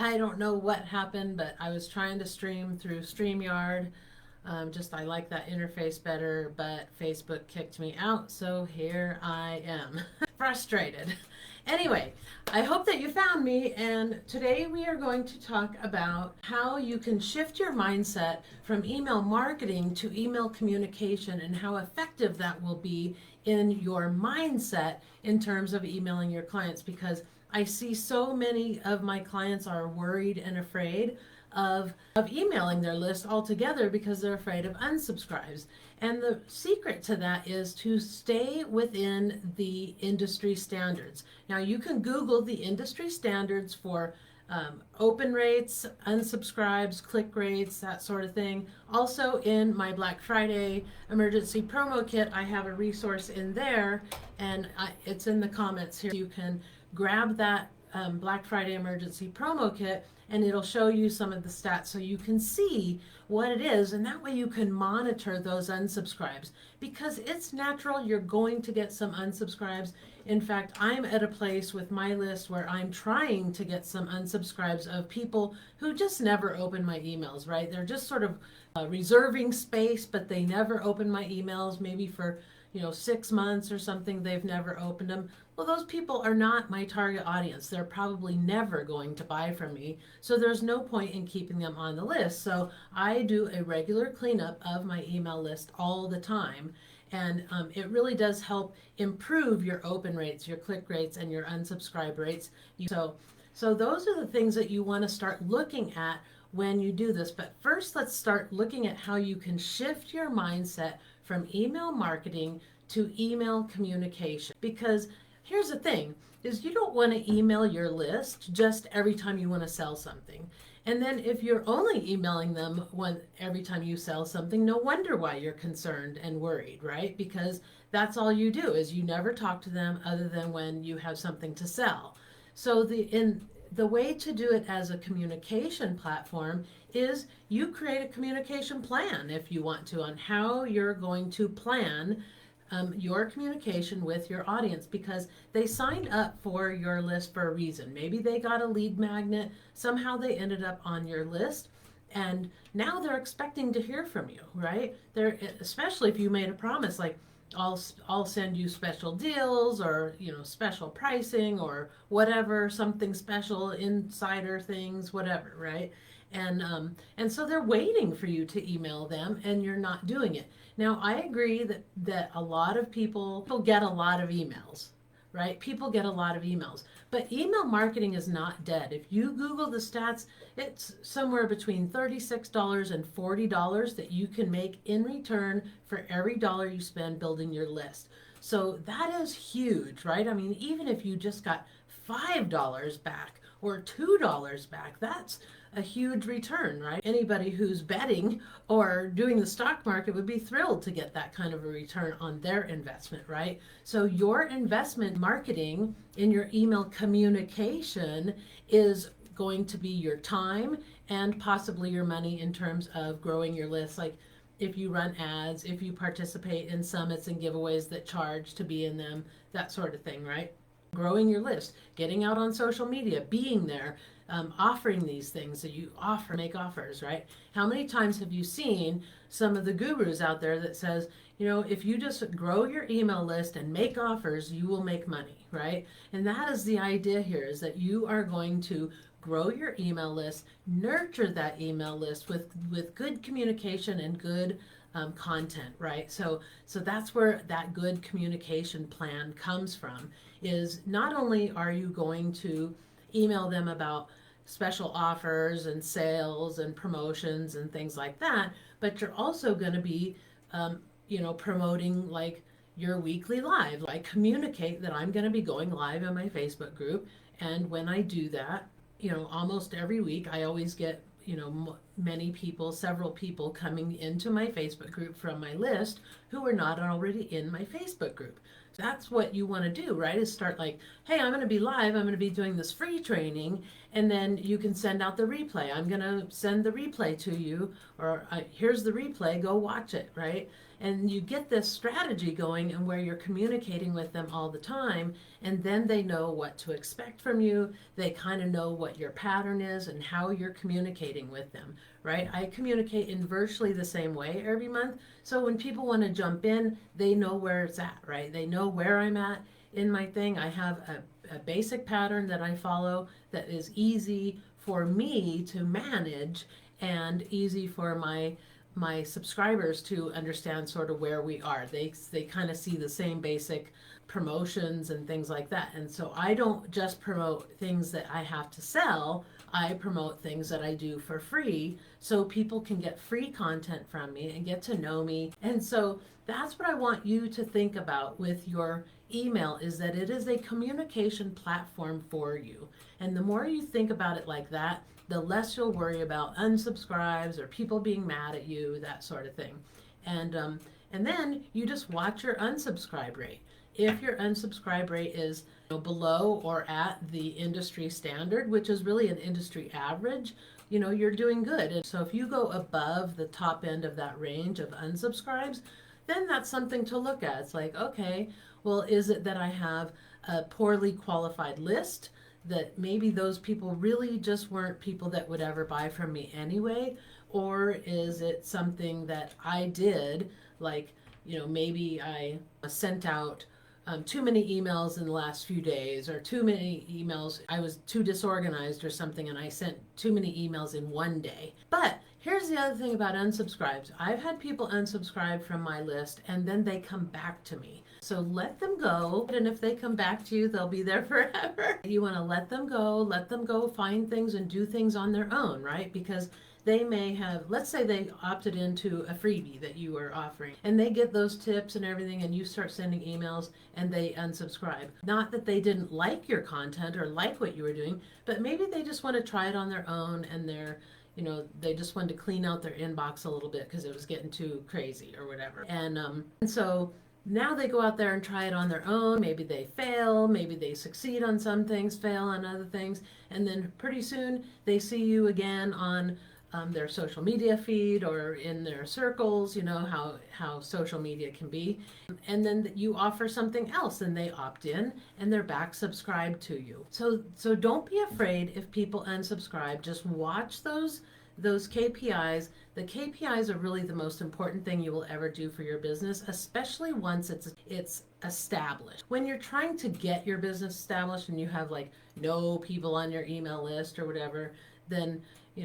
I don't know what happened, but I was trying to stream through StreamYard. I like that interface better, but Facebook kicked me out, so here I am. Frustrated. Anyway, I hope that you found me, and today we are going to talk about how you can shift your mindset from email marketing to email communication and how effective that will be in your mindset in terms of emailing your clients, because I see so many of my clients are worried and afraid of emailing their list altogether because they're afraid of unsubscribes. And the secret to that is to stay within the industry standards. Now, you can Google the industry standards for open rates, unsubscribes, click rates, that sort of thing. Also, in my Black Friday emergency promo kit, I have a resource in there, and it's in the comments here. You can grab that Black Friday emergency promo kit, and it'll show you some of the stats so you can see what it is, and that way you can monitor those unsubscribes, because it's natural you're going to get some unsubscribes. In fact, I'm at a place with my list where I'm trying to get some unsubscribes of people who just never open my emails, right? They're just sort of reserving space, but they never open my emails, maybe for 6 months or something, they've never opened them. Well, those people are not my target audience. They're probably never going to buy from me. So there's no point in keeping them on the list. So I do a regular cleanup of my email list all the time. And it really does help improve your open rates, your click rates, and your unsubscribe rates. So those are the things that you want to start looking at when you do this. But first, let's start looking at how you can shift your mindset from email marketing to email communication. Because here's the thing, is you don't want to email your list just every time you want to sell something. And then if you're only emailing them every time you sell something, no wonder why you're concerned and worried, right? Because that's all you do, is you never talk to them other than when you have something to sell. So the way to do it as a communication platform is you create a communication plan, if you want to, on how you're going to plan your communication with your audience, because they signed up for your list for a reason. Maybe they got a lead magnet, somehow they ended up on your list, and now they're expecting to hear from you, right? Especially if you made a promise like, I'll send you special deals, or special pricing, or whatever, something special, insider things, whatever, right? And so they're waiting for you to email them, and you're not doing it. Now, I agree that a lot of people get a lot of emails, right? People get a lot of emails, but email marketing is not dead. If you Google the stats, it's somewhere between $36 and $40 that you can make in return for every dollar you spend building your list. So that is huge, right? I mean, even if you just got $5 back or $2 back, that's a huge return, right? Anybody who's betting or doing the stock market would be thrilled to get that kind of a return on their investment, right? So your investment marketing in your email communication is going to be your time and possibly your money in terms of growing your list. Like if you run ads, if you participate in summits and giveaways that charge to be in them, that sort of thing, right? Growing your list, getting out on social media, being there, offering these things that you make offers, right? How many times have you seen some of the gurus out there that says, if you just grow your email list and make offers, you will make money, right? And that is the idea here, is that you are going to grow your email list, nurture that email list with good communication and good content, right? So that's where that good communication plan comes from, is not only are you going to email them about special offers and sales and promotions and things like that, but you're also going to be promoting like your weekly live. Like, communicate that I'm going to be going live in my Facebook group, and when I do that, almost every week I always get many people, several people coming into my Facebook group from my list who are not already in my Facebook group. That's what you want to do, right? Is start like, hey, I'm going to be live. I'm going to be doing this free training. And then you can send out the replay. I'm going to send the replay to you, or here's the replay, go watch it, right? And you get this strategy going and where you're communicating with them all the time, and then they know what to expect from you. They kind of know what your pattern is and how you're communicating with them, right? I communicate in virtually the same way every month. So when people want to jump in, they know where it's at, right? They know where I'm at in my thing. I have a basic pattern that I follow that is easy for me to manage and easy for my subscribers to understand sort of where we are. They kind of see the same basic promotions and things like that. And so I don't just promote things that I have to sell. I promote things that I do for free so people can get free content from me and get to know me. And so that's what I want you to think about with your email, is that it is a communication platform for you. And the more you think about it like that, the less you'll worry about unsubscribes or people being mad at you, that sort of thing. And then you just watch your unsubscribe rate. If your unsubscribe rate is below or at the industry standard, which is really an industry average, you're doing good. And so if you go above the top end of that range of unsubscribes, then that's something to look at. It's like, okay, well, is it that I have a poorly qualified list, that maybe those people really just weren't people that would ever buy from me anyway? Or is it something that I did, like, maybe I sent out too many emails in the last few days, or too many emails, I was too disorganized or something, and I sent too many emails in one day. But here's the other thing about unsubscribes. I've had people unsubscribe from my list and then they come back to me. So let them go, and if they come back to you, they'll be there forever. You want to let them go find things and do things on their own, right? Because they may have, let's say they opted into a freebie that you were offering, and they get those tips and everything, and you start sending emails and they unsubscribe. Not that they didn't like your content or like what you were doing, but maybe they just want to try it on their own, and they just wanted to clean out their inbox a little bit because it was getting too crazy or whatever. And so now they go out there and try it on their own. Maybe they fail, maybe they succeed on some things, fail on other things, and then pretty soon they see you again on their social media feed or in their circles. You know how social media can be. And then you offer something else and they opt in and they're back subscribed to you. So don't be afraid if people unsubscribe. Just watch those KPIs. The KPIs are really the most important thing you will ever do for your business, especially once it's established. When you're trying to get your business established and you have like no people on your email list or whatever, then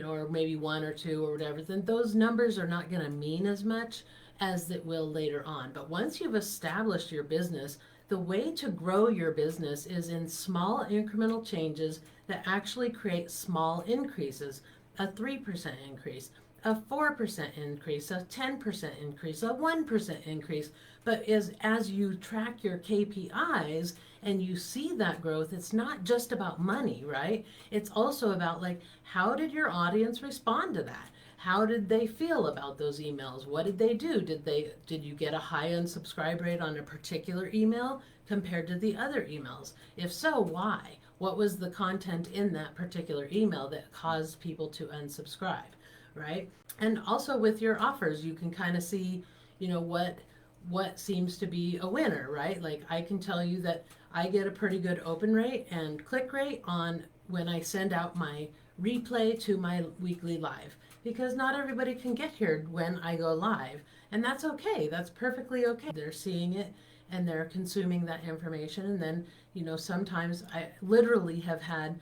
or maybe one or two or whatever, then those numbers are not going to mean as much as it will later on. But once you've established your business, the way to grow your business is in small incremental changes that actually create small increases. A 3% increase, a 4% increase, a 10% increase, a 1% increase. But as you track your KPIs and you see that growth, it's not just about money, right? It's also about like, how did your audience respond to that? How did they feel about those emails? What did they do? Did you get a high unsubscribe rate on a particular email compared to the other emails? If so, why? What was the content in that particular email that caused people to unsubscribe, right? And also with your offers, you can kind of see, what seems to be a winner, right? Like I can tell you that I get a pretty good open rate and click rate on when I send out my replay to my weekly live, because not everybody can get here when I go live, and that's okay. That's perfectly okay. They're seeing it and they're consuming that information. And then, sometimes I literally have had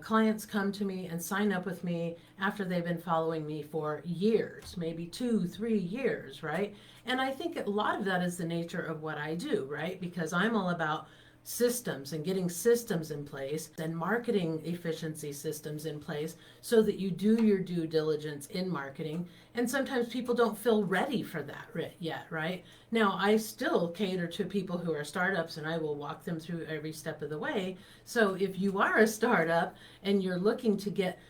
clients come to me and sign up with me after they've been following me for years, maybe 2-3 years, right? And I think a lot of that is the nature of what I do, right? Because I'm all about systems and getting systems in place and marketing efficiency systems in place so that you do your due diligence in marketing. And sometimes people don't feel ready for that yet, right? Now, I still cater to people who are startups and I will walk them through every step of the way. So if you are a startup and you're looking to get,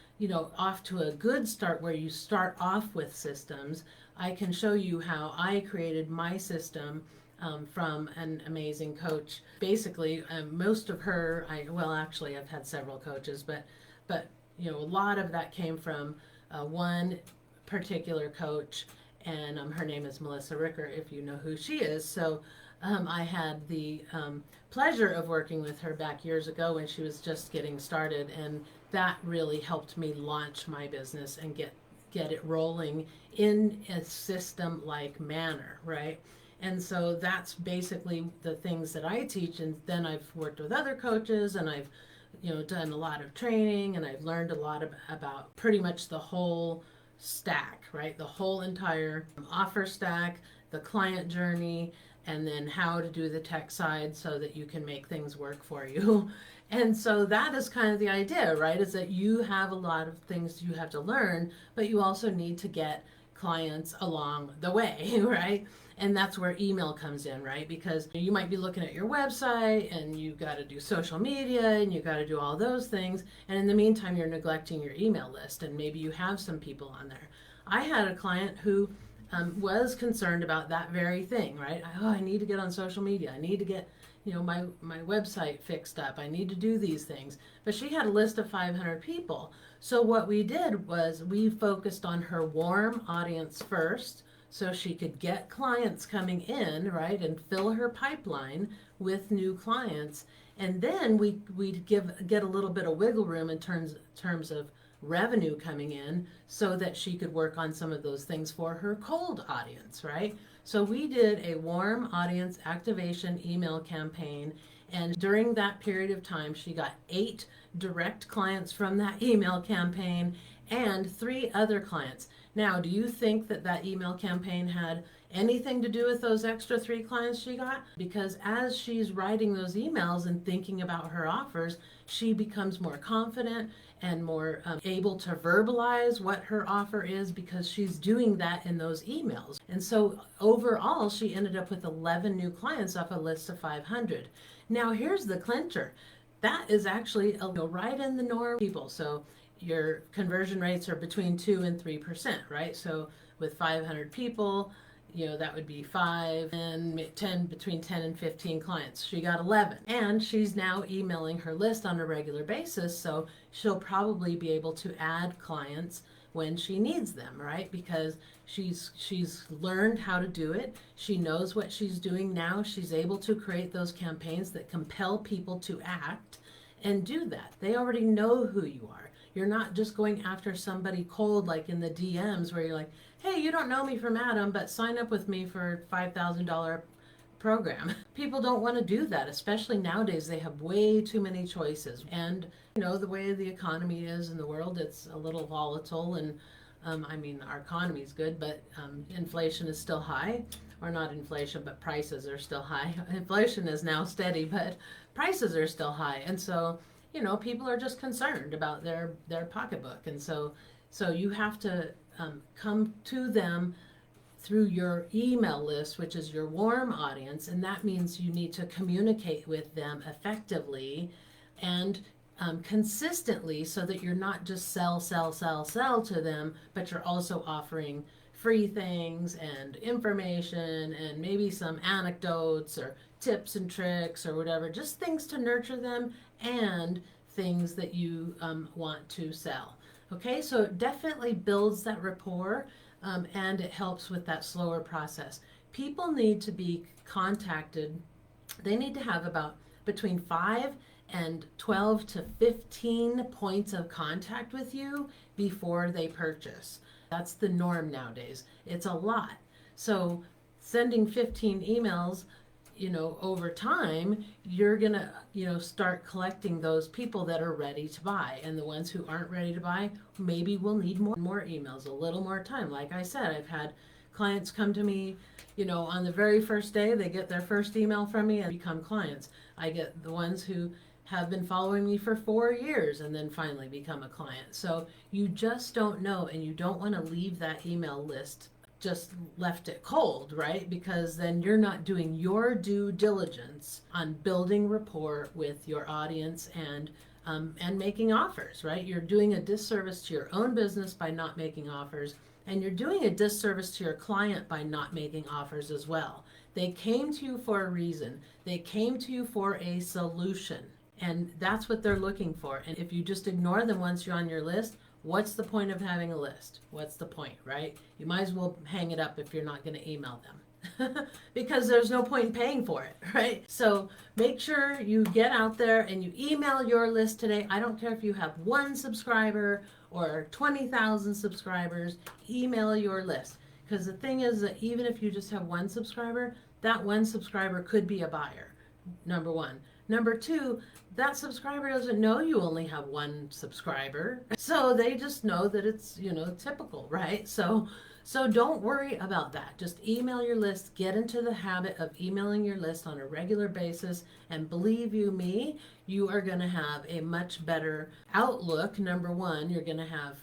off to a good start where you start off with systems, I can show you how I created my system from an amazing coach. Basically, most of her, actually, I've had several coaches, but a lot of that came from one particular coach, and her name is Melissa Ricker, if you know who she is. So I had the pleasure of working with her back years ago when she was just getting started, and that really helped me launch my business and get it rolling in a system-like manner, right? And so that's basically the things that I teach. And then I've worked with other coaches, and I've done a lot of training, and I've learned a lot about pretty much the whole stack, right? The whole entire offer stack, the client journey, and then how to do the tech side so that you can make things work for you. And so that is kind of the idea, right? Is that you have a lot of things you have to learn, but you also need to get clients along the way, right? And that's where email comes in, right? Because you might be looking at your website and you got to do social media and you got to do all those things. And in the meantime, you're neglecting your email list, and maybe you have some people on there. I had a client who was concerned about that very thing, right? Oh, I need to get on social media. I need to get my website fixed up. I need to do these things. But she had a list of 500 people. So what we did was we focused on her warm audience first, so she could get clients coming in, right, and fill her pipeline with new clients. And then we'd get a little bit of wiggle room in terms of revenue coming in, so that she could work on some of those things for her cold audience, right? So we did a warm audience activation email campaign, and during that period of time, she got 8 direct clients from that email campaign and 3 other clients. Now, do you think that email campaign had anything to do with those extra 3 clients she got? Because as she's writing those emails and thinking about her offers, she becomes more confident and more able to verbalize what her offer is, because she's doing that in those emails. And so overall, she ended up with 11 new clients off a list of 500. Now, here's the clincher. That is actually right in the norm, people. So your conversion rates are between 2 and 3%, right? So with 500 people, that would be 5 and 10, between 10 and 15 clients. She got 11, and she's now emailing her list on a regular basis, so she'll probably be able to add clients when she needs them, right? Because she's learned how to do it. She knows what she's doing now. She's able to create those campaigns that compel people to act and do that. They already know who you are. You're not just going after somebody cold, like in the DMs, where you're like, hey, you don't know me from Adam, but sign up with me for $5,000 program. People don't want to do that, especially nowadays. They have way too many choices. And, the way the economy is in the world, it's a little volatile. And our economy is good, but inflation is still high. Or not inflation, but prices are still high. Inflation is now steady, but prices are still high. And so, people are just concerned about their pocketbook. And so you have to come to them through your email list, which is your warm audience, and that means you need to communicate with them effectively and consistently, so that you're not just sell to them, but you're also offering free things and information and maybe some anecdotes or tips and tricks or whatever, just things to nurture them and things that you want to sell. Okay, so it definitely builds that rapport, and it helps with that slower process. People need to be contacted. They need to have about between 5 and 12 to 15 points of contact with you before they purchase. That's the norm nowadays. It's a lot. So sending 15 emails, over time, you're going to, start collecting those people that are ready to buy. And the ones who aren't ready to buy, maybe will need more emails, a little more time. Like I said, I've had clients come to me, on the very first day, they get their first email from me and become clients. I get the ones who have been following me for 4 years and then finally become a client. So you just don't know, and you don't want to leave that email list just left it cold, right? Because then you're not doing your due diligence on building rapport with your audience and making offers, right? You're doing a disservice to your own business by not making offers, And you're doing a disservice to your client by not making offers as well. They came to you for a reason. They came to you for a solution. And that's what they're looking for. And if you just ignore them once you're on your list, what's the point of having a list? What's the point, right? You might as well hang it up if you're not going to email them. Because there's no point in paying for it, right? So make sure you get out there and you email your list today. I don't care if you have 1 subscriber or 20,000 subscribers, email your list. Because the thing is that even if you just have 1 subscriber, that 1 subscriber could be a buyer, number 1. Number 2, that subscriber doesn't know you only have 1 subscriber. So they just know that it's, typical, right? So don't worry about that. Just email your list. Get into the habit of emailing your list on a regular basis. And believe you me, you are going to have a much better outlook. Number 1, you're going to have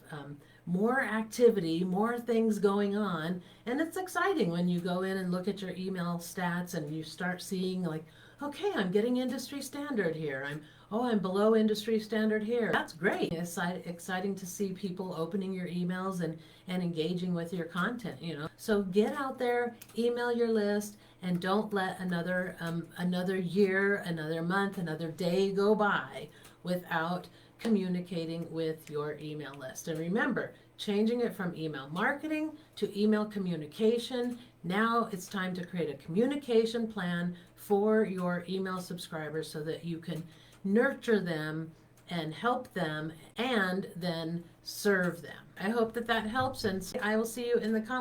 more activity, more things going on. And it's exciting when you go in and look at your email stats and you start seeing like, okay, I'm getting industry standard here. I'm below industry standard here. That's great. It's exciting to see people opening your emails and engaging with your content, So get out there, email your list, and don't let another year, another month, another day go by without communicating with your email list. And remember, changing it from email marketing to email communication. Now it's time to create a communication plan for your email subscribers so that you can nurture them and help them and then serve them. I hope that helps, and I will see you in the comments.